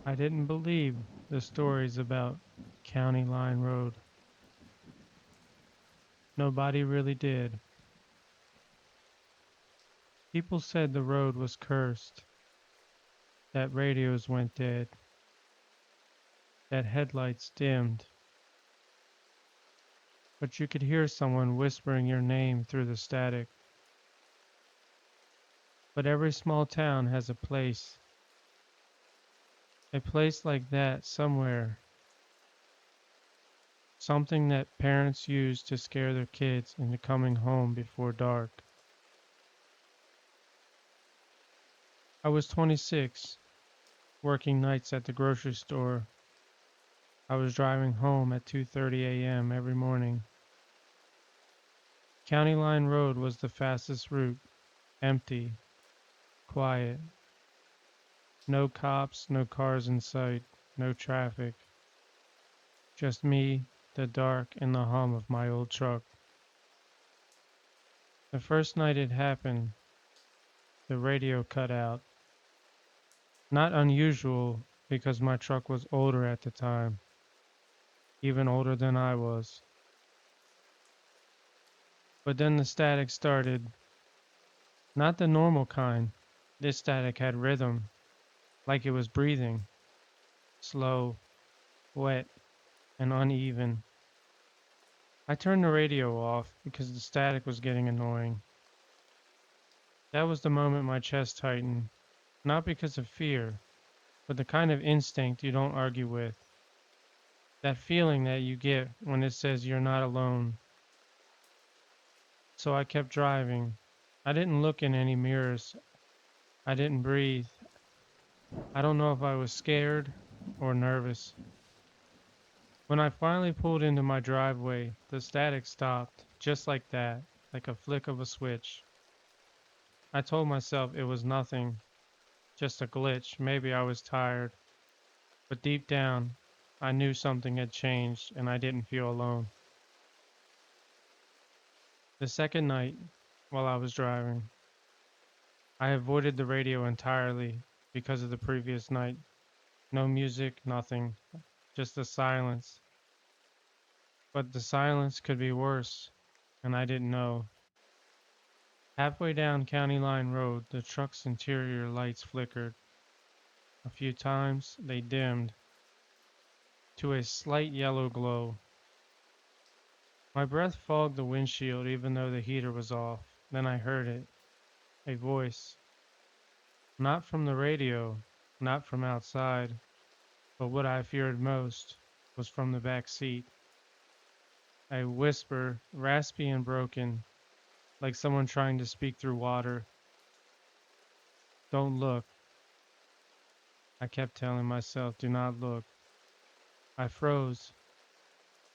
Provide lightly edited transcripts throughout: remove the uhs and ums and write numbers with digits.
I didn't believe the stories about County Line Road. Nobody really did. People said the road was cursed, that radios went dead, that headlights dimmed, but you could hear someone whispering your name through the static. But every small town has a place like that somewhere, something that parents use to scare their kids into coming home before dark. I was 26, working nights at the grocery store. I was driving home at 2:30 a.m. every morning. County Line Road was the fastest route, empty, quiet, no cops, no cars in sight, no traffic, just me, the dark, and the hum of my old truck. The first night it happened, the radio cut out. Not unusual because my truck was older at the time, even older than I was. But then the static started, not the normal kind. This static had rhythm, like it was breathing, slow, wet, and uneven. I turned the radio off because the static was getting annoying. That was the moment my chest tightened, not because of fear, but the kind of instinct you don't argue with. That feeling that you get when it says you're not alone. So I kept driving. I didn't look in any mirrors. I didn't breathe. I don't know if I was scared or nervous. When I finally pulled into my driveway, the static stopped, just like that, like a flick of a switch. I told myself it was nothing, just a glitch. Maybe I was tired. But deep down, I knew something had changed and I didn't feel alone. The second night, while I was driving, I avoided the radio entirely because of the previous night. No music, nothing, just the silence. But the silence could be worse, and I didn't know. Halfway down County Line Road, the truck's interior lights flickered. A few times they dimmed to a slight yellow glow. My breath fogged the windshield even though the heater was off. Then I heard it, a voice. Not from the radio, not from outside, but what I feared most was from the back seat. A whisper, raspy and broken, like someone trying to speak through water. Don't look. I kept telling myself, do not look. I froze.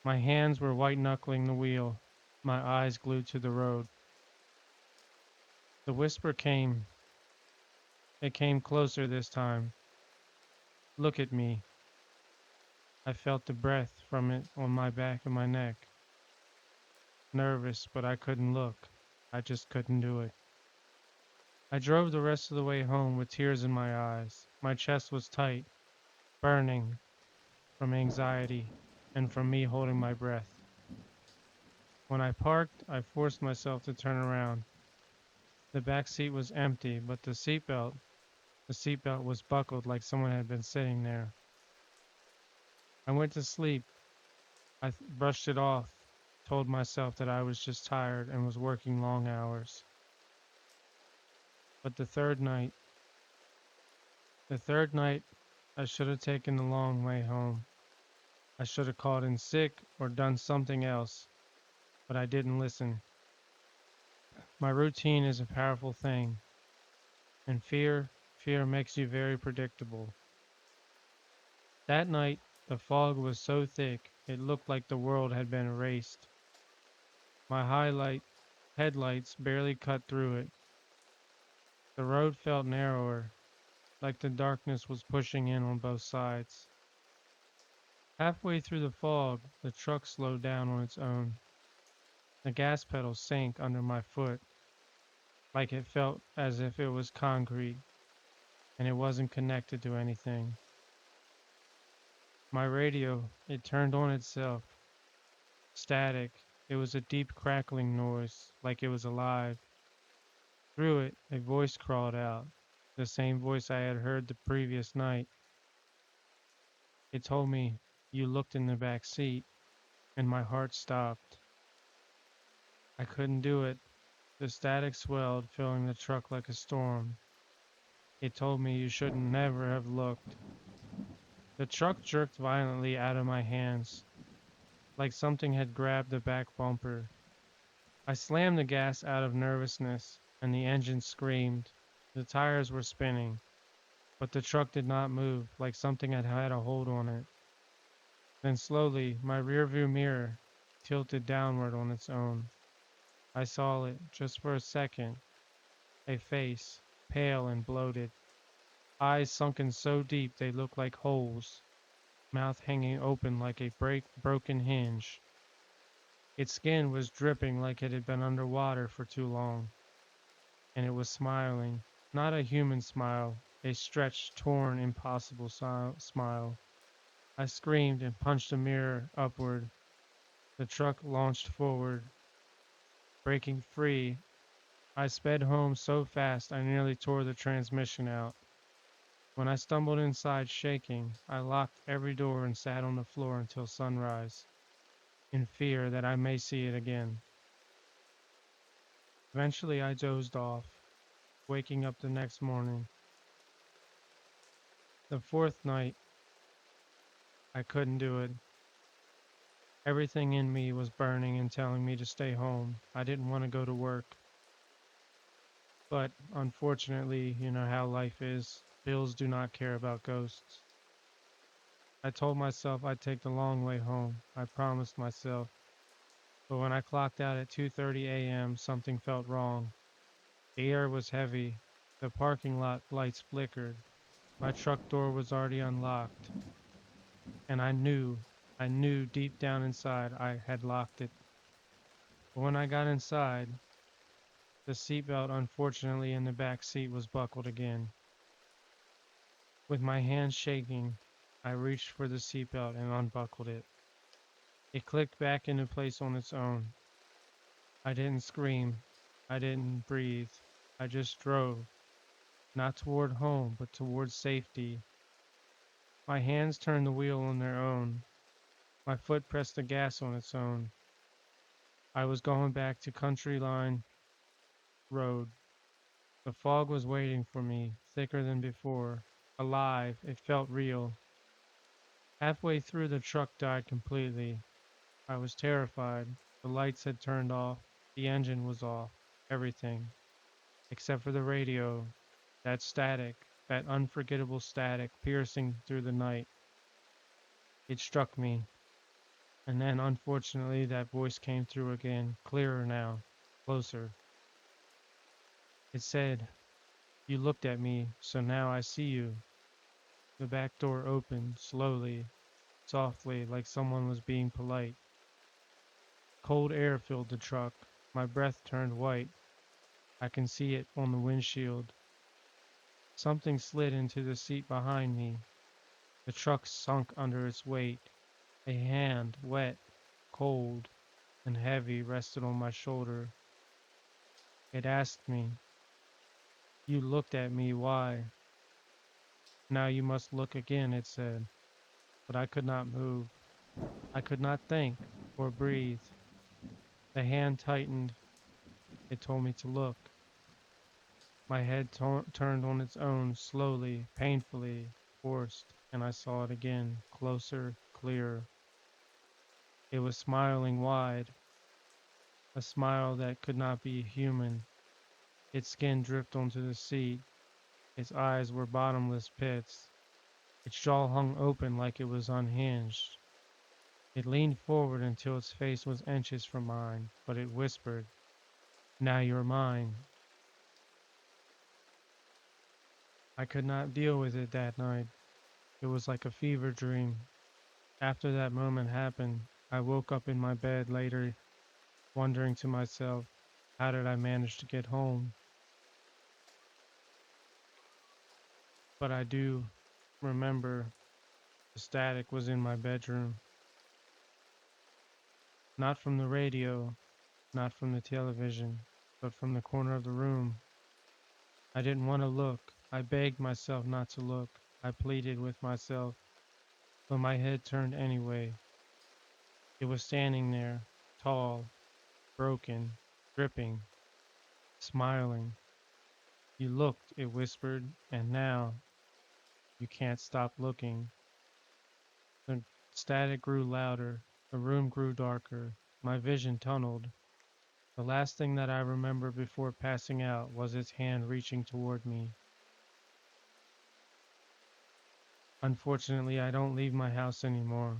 My hands were white knuckling the wheel, my eyes glued to the road. The whisper came. It came closer this time. Look at me. I felt the breath from it on my back and my neck. Nervous, but I couldn't look. I just couldn't do it. I drove the rest of the way home with tears in my eyes. My chest was tight, burning from anxiety and from me holding my breath. When I parked, I forced myself to turn around. The back seat was empty, but the seatbelt was buckled like someone had been sitting there. I went to sleep. Brushed it off, told myself that I was just tired and was working long hours. But the third night, I should have taken the long way home. I should have called in sick or done something else, but I didn't listen. My routine is a powerful thing, and fear makes you very predictable. That night, the fog was so thick it looked like the world had been erased. My highlight headlights barely cut through it. The road felt narrower, like the darkness was pushing in on both sides. Halfway through the fog, the truck slowed down on its own. The gas pedal sank under my foot, like it felt as if it was concrete and it wasn't connected to anything. My radio, it turned on itself. Static. It was a deep crackling noise, like it was alive. Through it, a voice crawled out, the same voice I had heard the previous night. It told me, "You looked in the back seat," and my heart stopped. I couldn't do it. The static swelled, filling the truck like a storm. It told me you shouldn't never have looked. The truck jerked violently out of my hands, like something had grabbed the back bumper. I slammed the gas out of nervousness, and the engine screamed. The tires were spinning, but the truck did not move, like something had had a hold on it. Then slowly, my rearview mirror tilted downward on its own. I saw it, just for a second, a face, pale and bloated, eyes sunken so deep they looked like holes, mouth hanging open like a broken hinge. Its skin was dripping like it had been under water for too long, and it was smiling, not a human smile, a stretched, torn, impossible smile. I screamed and punched the mirror upward. The truck launched forward, breaking free. I sped home so fast I nearly tore the transmission out. When I stumbled inside shaking, I locked every door and sat on the floor until sunrise, in fear that I may see it again. Eventually, I dozed off, waking up the next morning. The fourth night, I couldn't do it. Everything in me was burning and telling me to stay home. I didn't want to go to work. But unfortunately, you know how life is. Bills do not care about ghosts. I told myself I'd take the long way home. I promised myself. But when I clocked out at 2:30 a.m., something felt wrong. The air was heavy. The parking lot lights flickered. My truck door was already unlocked, and I knew deep down inside I had locked it. But when I got inside, the seatbelt, unfortunately, in the back seat was buckled again. With my hands shaking, I reached for the seatbelt and unbuckled it. It clicked back into place on its own. I didn't scream. I didn't breathe. I just drove, not toward home, but toward safety. My hands turned the wheel on their own. My foot pressed the gas on its own. I was going back to Country Line Road. The fog was waiting for me, thicker than before. Alive, it felt real. Halfway through, the truck died completely. I was terrified. The lights had turned off. The engine was off. Everything. Except for the radio. That static. That unforgettable static piercing through the night. It struck me. And then, unfortunately, that voice came through again, clearer now, closer. It said, "You looked at me, so now I see you." The back door opened, slowly, softly, like someone was being polite. Cold air filled the truck. My breath turned white. I can see it on the windshield. Something slid into the seat behind me. The truck sunk under its weight. A hand, wet, cold, and heavy, rested on my shoulder. It asked me, "You looked at me, why?" "Now you must look again," it said. But I could not move. I could not think or breathe. The hand tightened. It told me to look. My head turned on its own, slowly, painfully, forced, and I saw it again, closer, clearer. It was smiling wide, a smile that could not be human. Its skin dripped onto the seat. Its eyes were bottomless pits. Its jaw hung open like it was unhinged. It leaned forward until its face was inches from mine, but it whispered, "Now you're mine." I could not deal with it that night. It was like a fever dream. After that moment happened, I woke up in my bed later, wondering to myself, how did I manage to get home? But I do remember The static was in my bedroom, not from the radio, not from the television, but from the corner of the room. I didn't want to look. I begged myself not to look. I pleaded with myself, but my head turned anyway. It was standing there, tall, broken, dripping, smiling. You looked, it whispered, and now you can't stop looking. The static grew louder. The room grew darker. My vision tunneled. The last thing that I remember before passing out was its hand reaching toward me. Unfortunately, I don't leave my house anymore.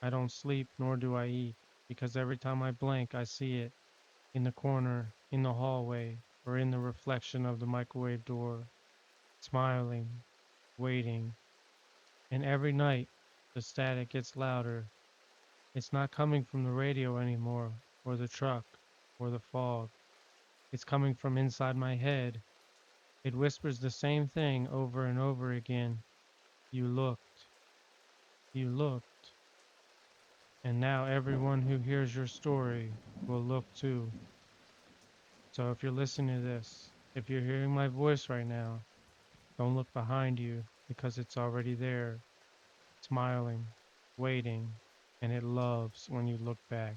I don't sleep, nor do I eat, because every time I blink, I see it in the corner, in the hallway, or in the reflection of the microwave door, smiling, waiting. And every night, the static gets louder. It's not coming from the radio anymore, or the truck, or the fog. It's coming from inside my head. It whispers the same thing over and over again. You looked, you looked. And now everyone who hears your story will look too. So if you're listening to this, if you're hearing my voice right now, don't look behind you because it's already there, smiling, waiting, and it loves when you look back.